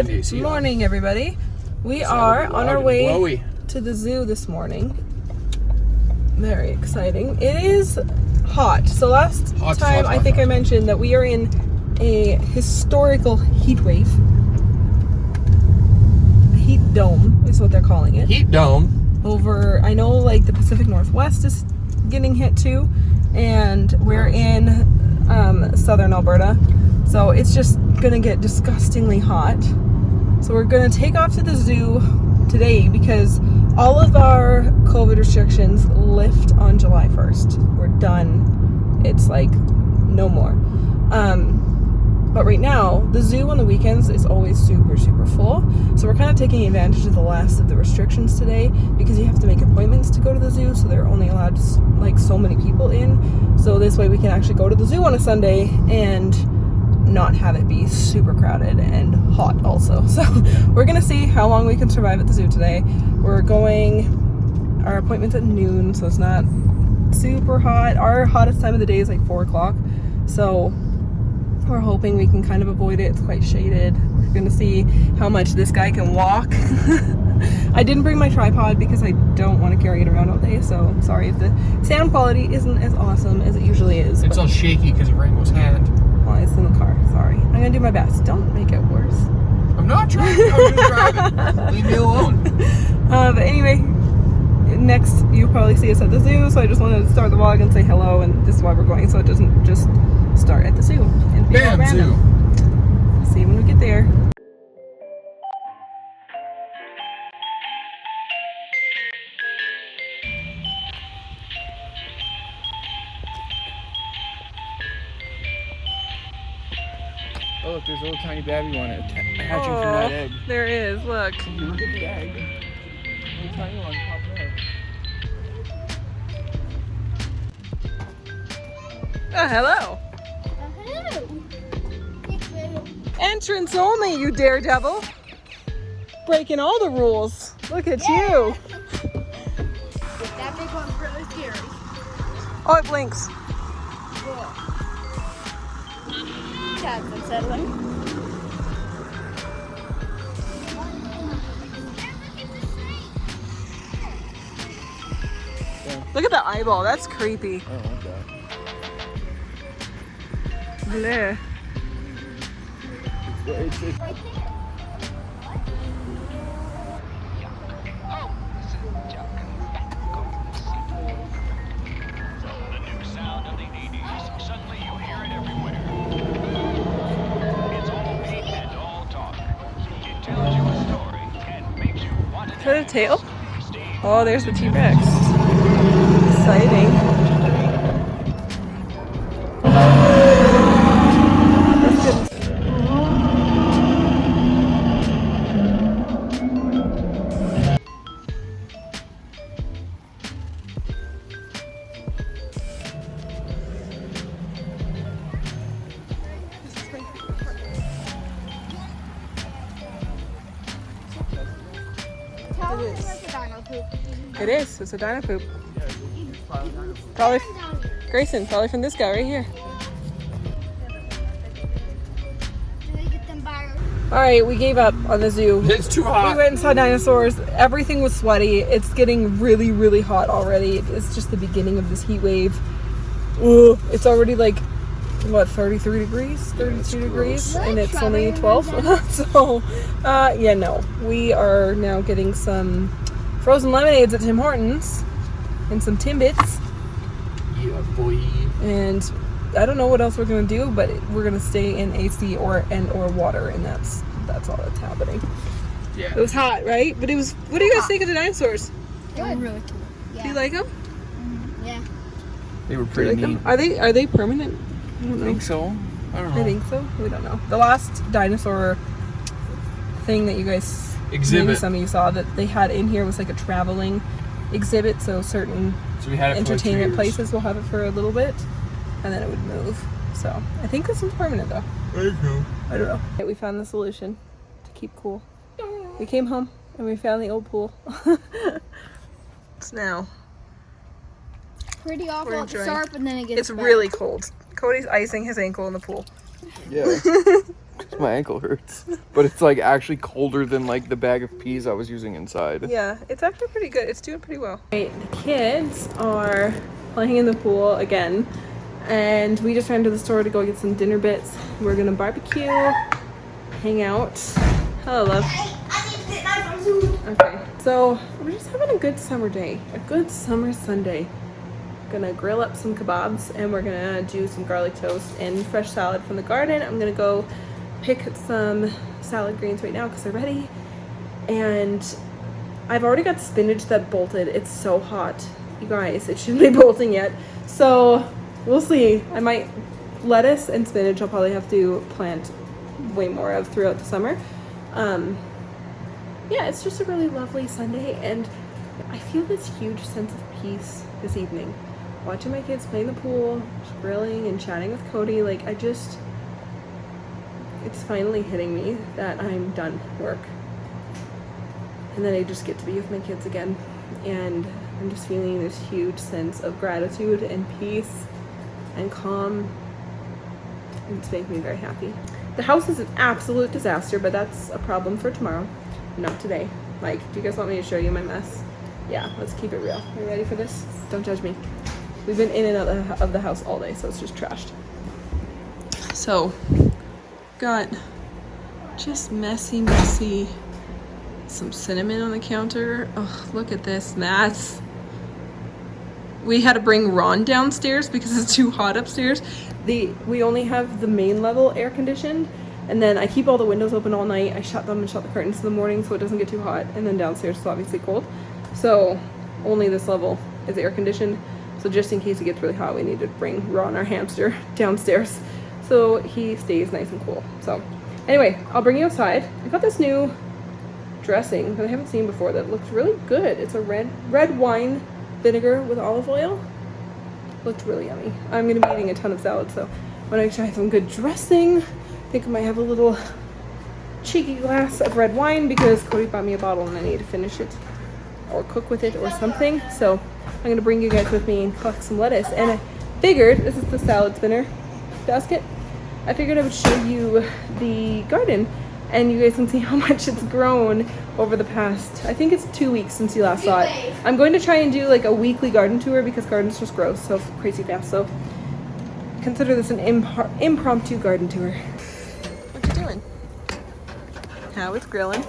Good morning, everybody. We are on our way to the zoo this morning. Very exciting. It is hot. So last time I think I mentioned that we are in a historical heat wave. Heat dome is what they're calling it. Heat dome. Over, I know, like the Pacific Northwest is getting hit too, and we're in southern Alberta, so it's just gonna get disgustingly hot. So we're gonna take off to the zoo today because all of our COVID restrictions lift on July 1st. We're done. It's like no more. But right now, the zoo on the weekends is always super, super full. So we're kind of taking advantage of the last of the restrictions today because you have to make appointments to go to the zoo. So they're only allowed like so many people in. So this way we can actually go to the zoo on a Sunday and not have it be super crowded and hot also. So we're going to see how long we can survive at the zoo today. We're going, our appointment's at noon, so it's not super hot. Our hottest time of the day is like 4 o'clock. So we're hoping we can kind of avoid it. It's quite shaded. We're gonna see how much this guy can walk. I didn't bring my tripod because I don't want to carry it around all day, so sorry if the sound quality isn't as awesome as it usually is. It's all shaky because of Rainbow's hand. Well, it's in the car, sorry. I'm gonna do my best. Don't make it worse. I'm not trying. I'm just driving. Leave me alone. But anyway, next you'll probably see us at the zoo, so I just wanted to start the vlog and say hello, and this is why we're going, so it doesn't just start at the zoo and be all random. We'll see when we get there. Oh, look, there's a little tiny baby one hatching from that egg. There is, look. Look at the egg. Little tiny one popping out. Oh, hello. Entrance only, you daredevil. Breaking all the rules. Look at you. That big one's really scary. Oh, it blinks. Cool. That's unsettling. Look at the eyeball. That's creepy. I don't like that. Bleh. It's Is that a tail? Oh, there's the T-Rex. Exciting. That's good. It is. It's a dino poop. Probably, Grayson, probably from this guy right here. Alright, we gave up on the zoo. It's too hot. We went and saw dinosaurs. Everything was sweaty. It's getting really, really hot already. It's just the beginning of this heat wave. Ugh, it's already like, what, 33 degrees? 32 degrees? And it's only 12. So, yeah, no. We are now getting some frozen lemonades at Tim Hortons and some Timbits. Yeah, boy. And I don't know what else we're gonna do, but we're gonna stay in AC or water, and that's all that's happening. Yeah. It was hot, right? But it was. What do you guys think of the dinosaurs? Good. Really cool. Do Yeah. you like them? Yeah. They were pretty neat. Are they permanent? I don't know. I think so. I don't know. I think so. We don't know. The last dinosaur thing that you guys, Exhibit. maybe some of you saw that they had in here was like a traveling exhibit. So certain So we had it for entertainment like 2 years. places will have it for a little bit, and then it would move. So I think this one's permanent though. There you go. I don't know. We found the solution to keep cool. We came home and we found the old pool. It's now. Pretty awful We're at the enjoying. start, but then it gets It's better. really cold. Cody's icing his ankle in the pool. Yeah. My ankle hurts. But it's like actually colder than like the bag of peas I was using inside. Yeah, it's actually pretty good. It's doing pretty well. Right, the kids are playing in the pool again. And we just ran to the store to go get some dinner bits. We're gonna barbecue, hang out. Hello, love. Okay, so we're just having a good summer day, a good summer Sunday. Gonna grill up some kebabs and we're gonna do some garlic toast and fresh salad from the garden. I'm gonna go pick some salad greens right now because they're ready. And I've already got spinach that bolted. It's so hot, you guys. It shouldn't be bolting yet. So we'll see. I might, lettuce and spinach I'll probably have to plant way more of throughout the summer. Yeah, it's just a really lovely Sunday and I feel this huge sense of peace this evening. Watching my kids play in the pool, just grilling and chatting with Cody, like it's finally hitting me that I'm done work. And then I just get to be with my kids again. And I'm just feeling this huge sense of gratitude and peace and calm. And it's making me very happy. The house is an absolute disaster, but that's a problem for tomorrow, not today. Like, do you guys want me to show you my mess? Yeah, let's keep it real. Are you ready for this? Don't judge me. We've been in and out of the house all day, so it's just trashed. So, got just messy, some cinnamon on the counter. Oh, look at this mess. We had to bring Ron downstairs because it's too hot upstairs. We only have the main level air conditioned, and then I keep all the windows open all night. I shut them and shut the curtains in the morning so it doesn't get too hot, and then downstairs is obviously cold. So only this level is air conditioned. So just in case it gets really hot, we need to bring Ron, our hamster, downstairs so he stays nice and cool. So anyway, I'll bring you outside. I got this new dressing that I haven't seen before that looks really good. It's a red wine vinegar with olive oil. Looked really yummy. I'm gonna be eating a ton of salad, so when I try some good dressing, I think I might have a little cheeky glass of red wine because Cody bought me a bottle and I need to finish it or cook with it or something. So I'm gonna bring you guys with me and collect some lettuce. And I figured, this is the salad spinner basket, I figured I would show you the garden and you guys can see how much it's grown over the past, I think it's 2 weeks since you last saw it. I'm going to try and do like a weekly garden tour because gardens just grow so crazy fast. So consider this an impromptu garden tour. What you doing? How it's grilling.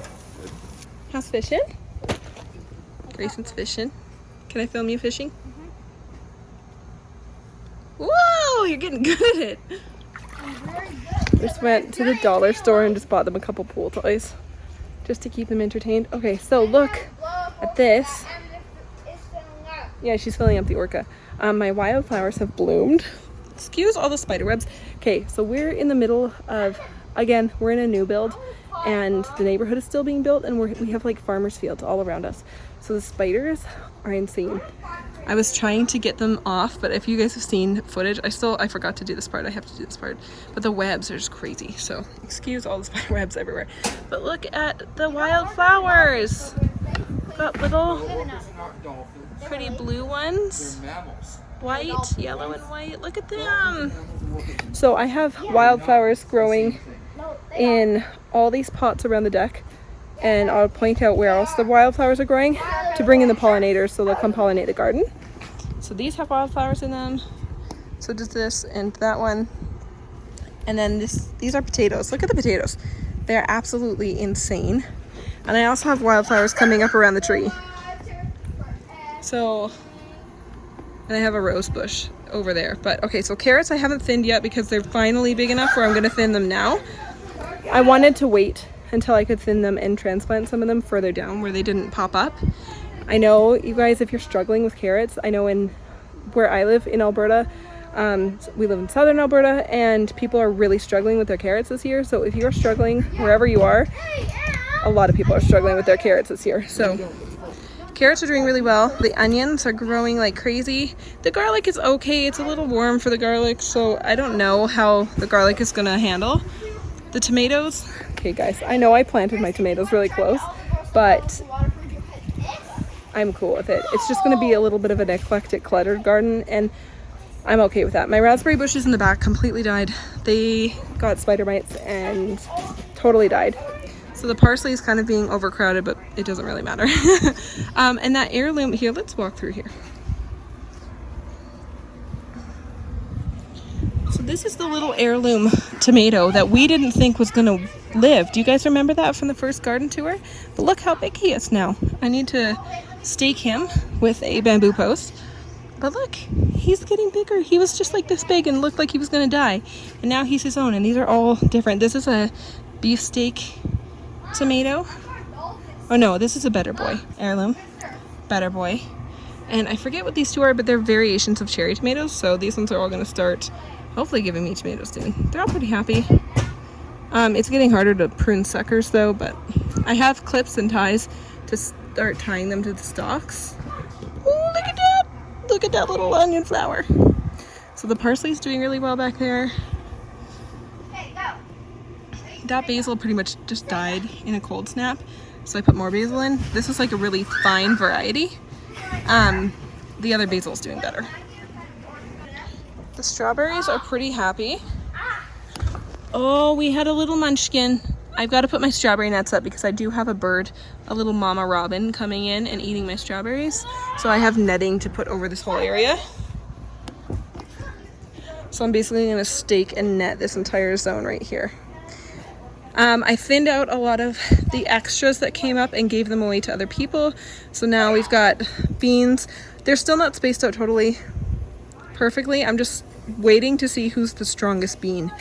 How's fishing? Grayson's fishing. Can I film you fishing? Whoa, you're getting good at it. Just went to the dollar store and just bought them a couple pool toys just to keep them entertained. Okay, so look at this. Yeah, she's filling up the orca. My wildflowers have bloomed. Excuse all the spider webs. Okay, so we're in the middle of, again, we're in a new build and the neighborhood is still being built and we have like farmers fields all around us. So the spiders are insane. I was trying to get them off, but if you guys have seen footage, I forgot to do this part. I have to do this part. But the webs are just crazy. So excuse all the spider webs everywhere. But look at the wildflowers. Got little pretty blue ones. White, yellow, and white. Look at them. So I have wildflowers growing in all these pots around the deck. And I'll point out where else the wildflowers are growing to bring in the pollinators so they'll come pollinate the garden. So these have wildflowers in them. So does this and that one. And then these are potatoes. Look at the potatoes. They're absolutely insane. And I also have wildflowers coming up around the tree. So, and I have a rose bush over there. But okay, so carrots I haven't thinned yet because they're finally big enough where I'm gonna thin them now. I wanted to wait until I could thin them and transplant some of them further down where they didn't pop up. I know you guys, if you're struggling with carrots, I know where I live in Alberta, we live in southern Alberta and people are really struggling with their carrots this year. So if you're struggling wherever you are, a lot of people are struggling with their carrots this year. So carrots are doing really well. The onions are growing like crazy. The garlic is okay. It's a little warm for the garlic, so I don't know how the garlic is gonna handle. The tomatoes, okay guys, I know I planted my tomatoes really close, but I'm cool with it. It's just gonna be a little bit of an eclectic cluttered garden, and I'm okay with that. My raspberry bushes in the back completely died. They got spider mites and totally died. So the parsley is kind of being overcrowded, but it doesn't really matter. And that heirloom here, let's walk through here. So this is the little heirloom tomato that we didn't think was gonna live. Do you guys remember that from the first garden tour? But look how big he is now. I need to stake him with a bamboo post. But look, he's getting bigger. He was just like this big and looked like he was gonna die. And now he's his own, and these are all different. This is a beefsteak tomato. Oh no, this is a Better Boy heirloom. Better Boy. And I forget what these two are, but they're variations of cherry tomatoes. So these ones are all gonna start hopefully giving me tomatoes soon. They're all pretty happy. It's getting harder to prune suckers though, but I have clips and ties to start tying them to the stalks. Oh, look at that! Look at that little onion flower. So the parsley's doing really well back there. That basil pretty much just died in a cold snap, so I put more basil in. This is like a really fine variety. The other basil's doing better. The strawberries are pretty happy. Oh, we had a little munchkin. I've got to put my strawberry nets up because I do have a bird, a little mama robin, coming in and eating my strawberries. So I have netting to put over this whole area. So I'm basically going to stake and net this entire zone right here. I thinned out a lot of the extras that came up and gave them away to other people. So now we've got beans. They're still not spaced out totally perfectly. I'm just waiting to see who's the strongest bean.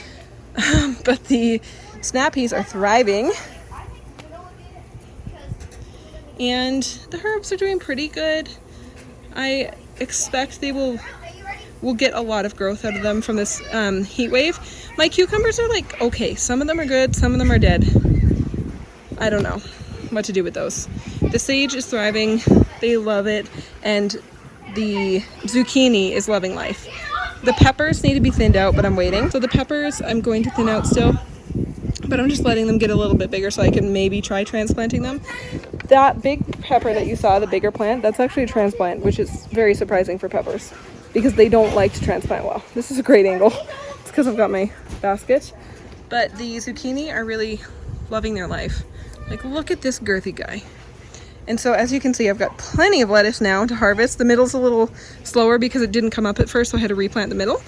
But the snap peas are thriving. And the herbs are doing pretty good. I expect they will get a lot of growth out of them from this heat wave. My cucumbers are like, okay, some of them are good, some of them are dead. I don't know what to do with those. The sage is thriving, they love it, and the zucchini is loving life. The peppers need to be thinned out, but I'm waiting. So the peppers I'm going to thin out still, but I'm just letting them get a little bit bigger so I can maybe try transplanting them. That big pepper that you saw, the bigger plant, that's actually a transplant, which is very surprising for peppers because they don't like to transplant well. This is a great angle. It's because I've got my basket. But the zucchini are really loving their life. Like, look at this girthy guy. And so as you can see, I've got plenty of lettuce now to harvest. The middle's a little slower because it didn't come up at first, so I had to replant the middle.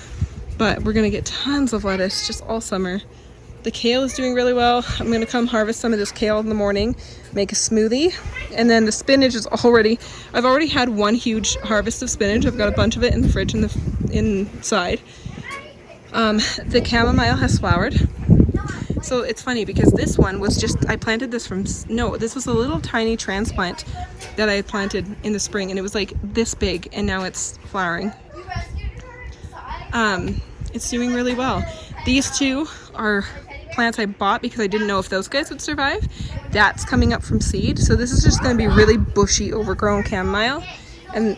But we're gonna get tons of lettuce just all summer. The kale is doing really well. I'm gonna come harvest some of this kale in the morning, make a smoothie. And then the spinach is I've already had one huge harvest of spinach. I've got a bunch of it in the fridge inside. The chamomile has flowered. So it's funny because this one was I planted this this was a little tiny transplant that I had planted in the spring, and it was like this big, and now it's flowering. It's doing really well. These two are plants I bought because I didn't know if those guys would survive. That's coming up from seed, so this is just going to be really bushy, overgrown chamomile. And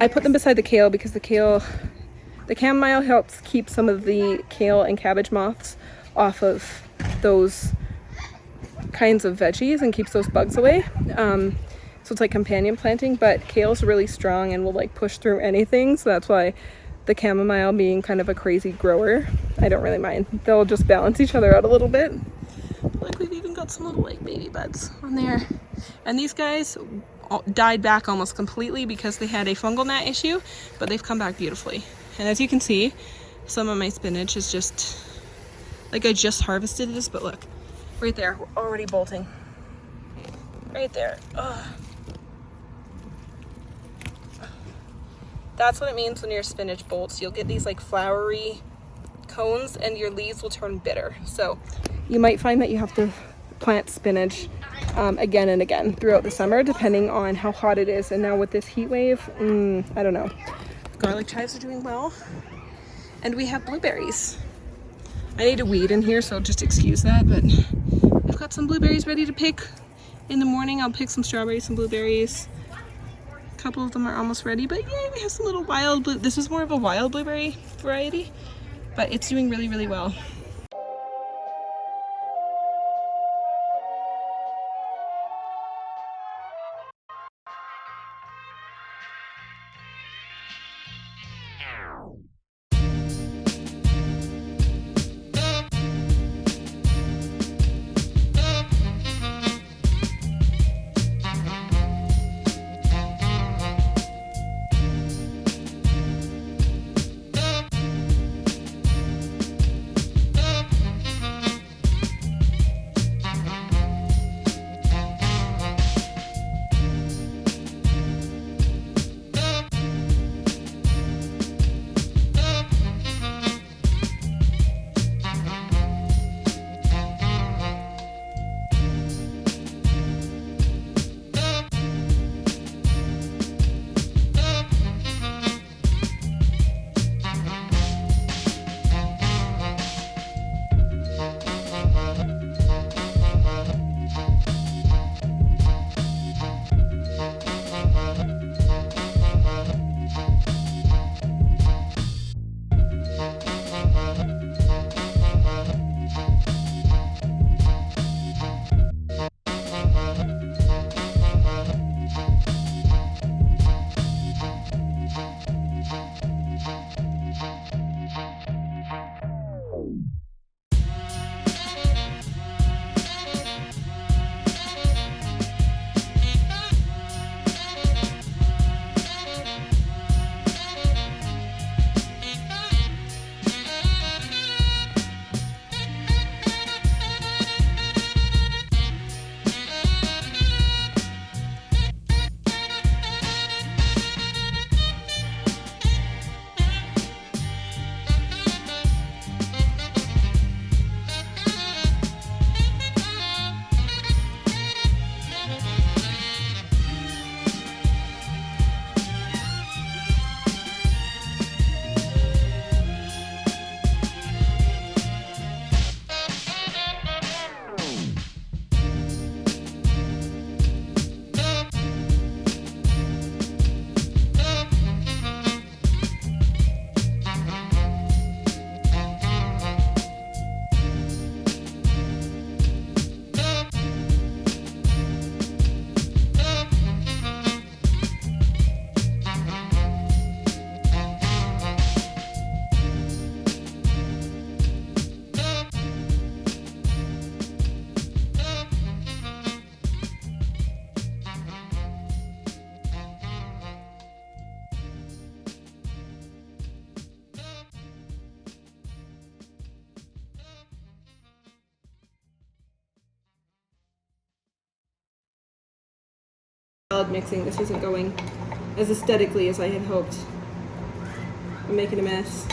I put them beside the kale because the chamomile helps keep some of the kale and cabbage moths off of those kinds of veggies and keeps those bugs away. So it's like companion planting, but kale's really strong and will like push through anything, so that's why the chamomile, being kind of a crazy grower, I don't really mind. They'll just balance each other out a little bit. Like, we've even got some little like baby buds on there. And these guys died back almost completely because they had a fungal gnat issue, but they've come back beautifully. And as you can see, some of my spinach is just like, I just harvested this, but look, right there, we're already bolting. Right there. Ugh. That's what it means when your spinach bolts. You'll get these like flowery cones and your leaves will turn bitter. So you might find that you have to plant spinach again and again throughout the summer, depending on how hot it is. And now with this heat wave, I don't know. Garlic chives are doing well. And we have blueberries. I need to weed in here, so just excuse that, but I've got some blueberries ready to pick in the morning. I'll pick some strawberries, some blueberries. A couple of them are almost ready, but yeah, we have some little wild this is more of a wild blueberry variety, but it's doing really, really well. salad mixing. This isn't going as aesthetically as I had hoped. I'm making a mess.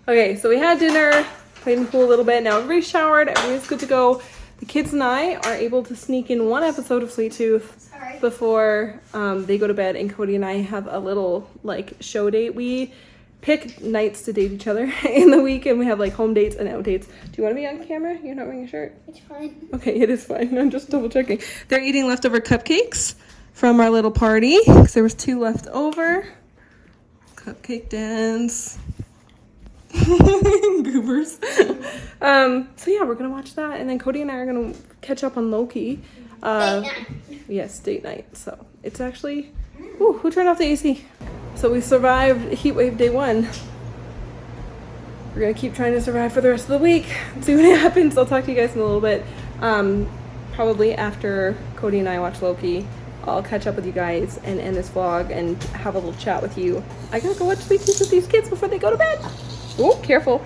Okay, so we had dinner, played in the pool a little bit. Now everybody's showered, everybody's good to go. The kids and I are able to sneak in one episode of Sweet Tooth before they go to bed, and Cody and I have a little like show date. We pick nights to date each other in the week, and we have like home dates and out dates. Do you want to be on camera? You're not wearing a shirt? It's fine. Okay, it is fine. I'm just double checking. They're eating leftover cupcakes from our little party because there was 2 left over. Cupcake dance. Goobers. So yeah, we're gonna watch that, and then Cody and I are gonna catch up on Loki. Date night. Yes, date night. So it's actually, ooh, who turned off the AC? So we survived heat wave day 1. We're gonna keep trying to survive for the rest of the week. See what happens. I'll talk to you guys in a little bit. Probably after Cody and I watch Loki, I'll catch up with you guys and end this vlog and have a little chat with you. I gotta go watch Sweet Tooth with these kids before they go to bed. Oh, careful.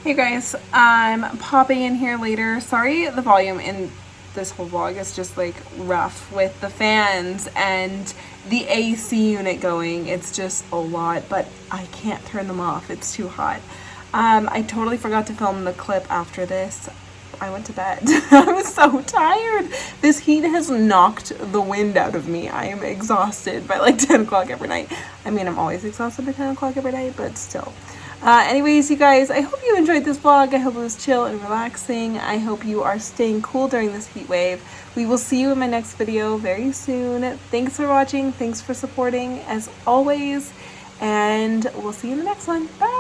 Hey guys, I'm popping in here later. Sorry, the volume in this whole vlog is just like rough with the fans and the AC unit going. It's just a lot, but I can't turn them off. It's too hot. I totally forgot to film the clip after this. I went to bed. I was so tired. This heat has knocked the wind out of me. I am exhausted by like 10 o'clock every night. I mean, I'm always exhausted by 10 o'clock every night, but still. Anyways, you guys, I hope you enjoyed this vlog. I hope it was chill and relaxing. I hope you are staying cool during this heat wave. We will see you in my next video very soon. Thanks for watching. Thanks for supporting as always. And we'll see you in the next one. Bye.